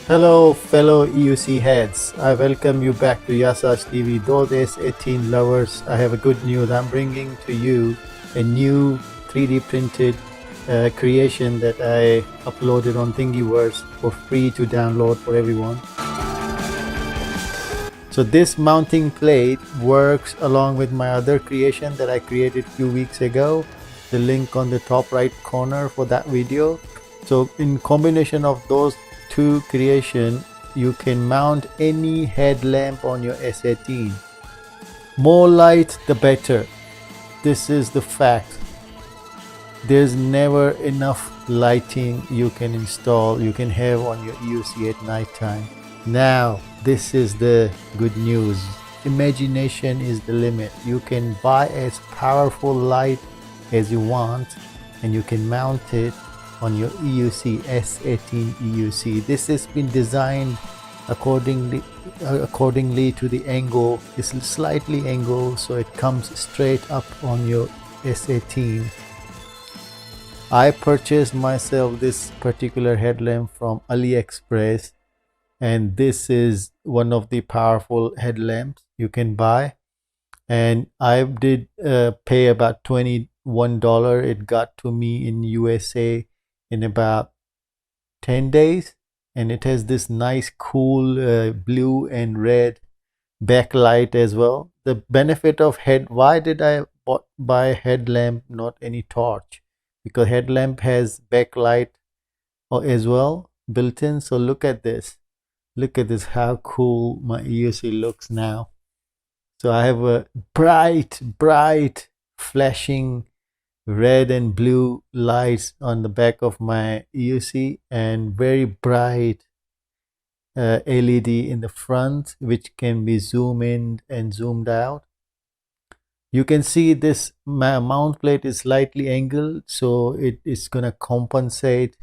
Hello fellow EUC heads, I welcome you back to Yasa's TV. Those S18 lovers, I have a good news. I'm bringing to you a new 3D printed creation that I uploaded on Thingiverse for free to download for everyone. So this mounting plate works along with my other creation that I created a few weeks ago. The link on the top right corner for that video. So in combination of those two creation, you can mount any headlamp on your S18. More light the better. This is the fact. There's never enough lighting you can install, you can have on your EUC at night time. Now this is the good news. Imagination is the limit. You can buy as powerful light as you want and you can mount it on your EUC, S18 EUC. This has been designed accordingly to the angle. It's slightly angled so it comes straight up on your S18. I purchased myself this particular headlamp from AliExpress, and this is one of the powerful headlamps you can buy, and I did pay about $21. It got to me in USA in about 10 days, and it has this nice cool blue and red backlight as well. The benefit of why did I buy headlamp, not any torch? Because headlamp has backlight as well built in. So look at this how cool my EUC looks now. So I have a bright flashing red and blue lights on the back of my EUC, and very bright LED in the front, which can be zoomed in and zoomed out. You can see this mount plate is slightly angled, so it is going to compensate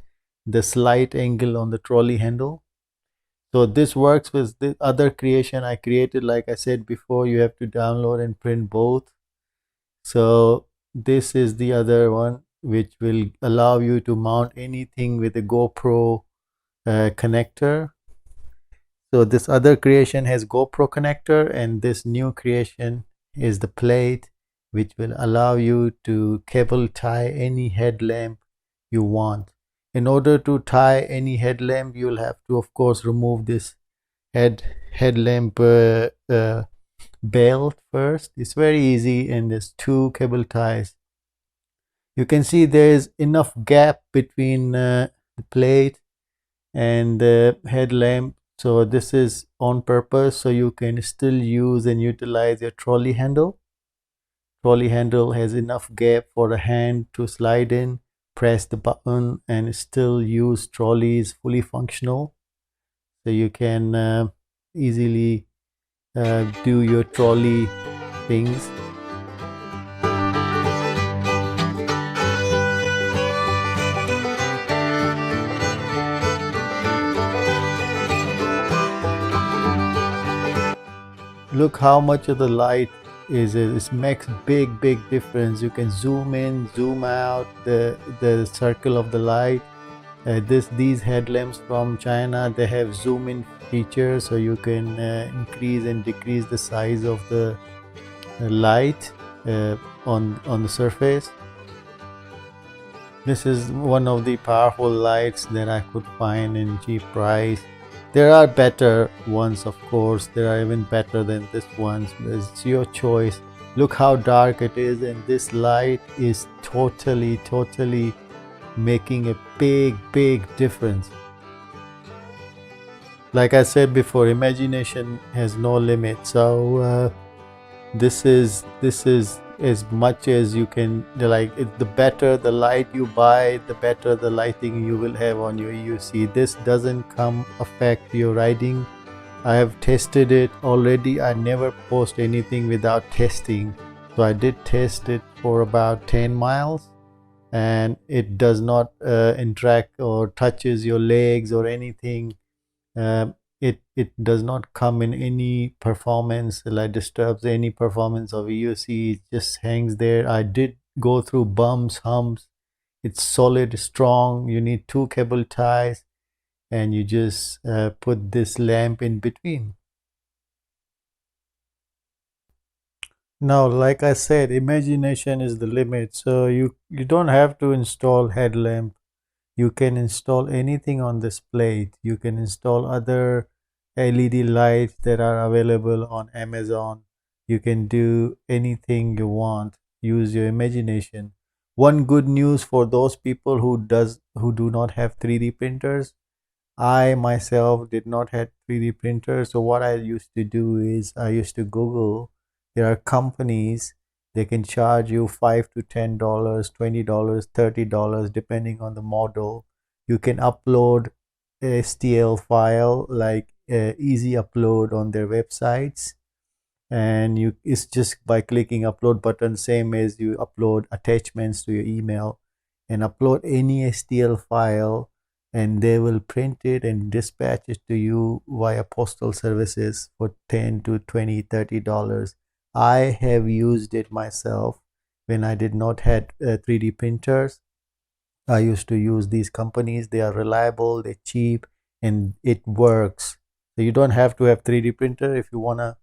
the slight angle on the trolley handle. So this works with the other creation I created. Like I said before, you have to download and print both. So this is the other one, which will allow you to mount anything with a GoPro connector. So this other creation has GoPro connector, and this new creation is the plate, which will allow you to cable tie any headlamp you want. In order to tie any headlamp, you'll have to, of course, remove this headlamp belt first. It's very easy, and there's two cable ties. You can see there is enough gap between the plate and the headlamp. So this is on purpose, so you can still use and utilize your trolley handle. Trolley handle has enough gap for a hand to slide in, press the button, and still use trolleys fully functional. So you can easily do your trolley things. Look how much of the light it makes big difference. You can zoom in, zoom out the circle of the light. These headlamps from China, they have zoom in feature, so you can increase and decrease the size of the light on the surface. This is one of the powerful lights that I could find in cheap price. There are better ones, of course. There are even better than this one. It's your choice. Look how dark it is, and this light is totally making a big difference. Like I said before, imagination has no limit. So this is as much as you can. Like, the better the light you buy, the better the lighting you will have on your EUC. This doesn't affect your riding. I have tested it already. I never post anything without testing. So I did test it for about 10 miles, and it does not interact or touches your legs or anything. It does not come in any performance, like disturbs any performance of EUC. It just hangs there. I did go through bumps, humps. It's solid, strong. You need two cable ties, and you just put this lamp in between. Now, like I said, imagination is the limit. So you don't have to install headlamp. You can install anything on this plate. You can install other LED lights that are available on Amazon. You can do anything you want. Use your imagination. One good news for those people who do not have 3D printers. I myself did not have 3D printers, so what I used to do is I used to Google. There are companies, they can charge you $5 to $10, $20, $30 depending on the model. You can upload a STL file like easy upload on their websites, and you it's just by clicking upload button, same as you upload attachments to your email, and upload any STL file, and they will print it and dispatch it to you via postal services for 10 to 20 $30. I have used it myself when I did not had 3D printers. I used to use these companies. They are reliable, they're cheap, and it works. So you don't have to have 3D printer. If you want to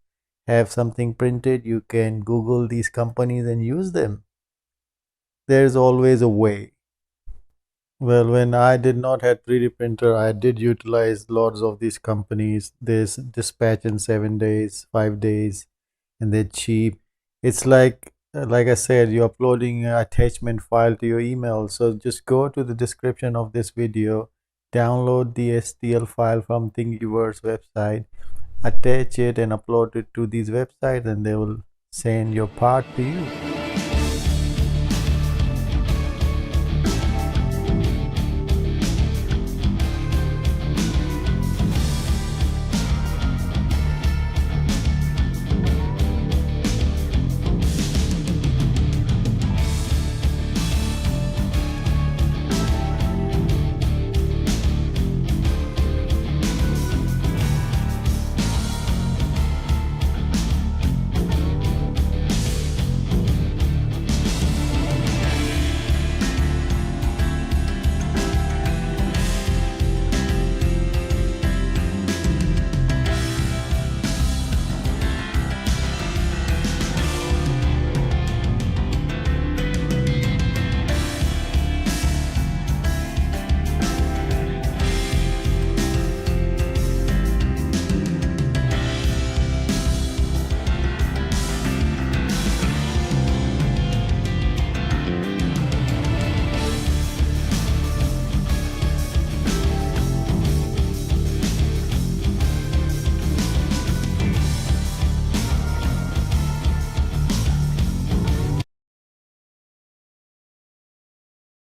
have something printed, you can Google these companies and use them. There's always a way. Well, when I did not have 3D printer, I did utilize lots of these companies. There's dispatch in 7 days, 5 days, and they're cheap. It's like I said, you're uploading an attachment file to your email. So just go to the description of this video, download the STL file from Thingiverse website, attach it and upload it to these websites, and they will send your part to you.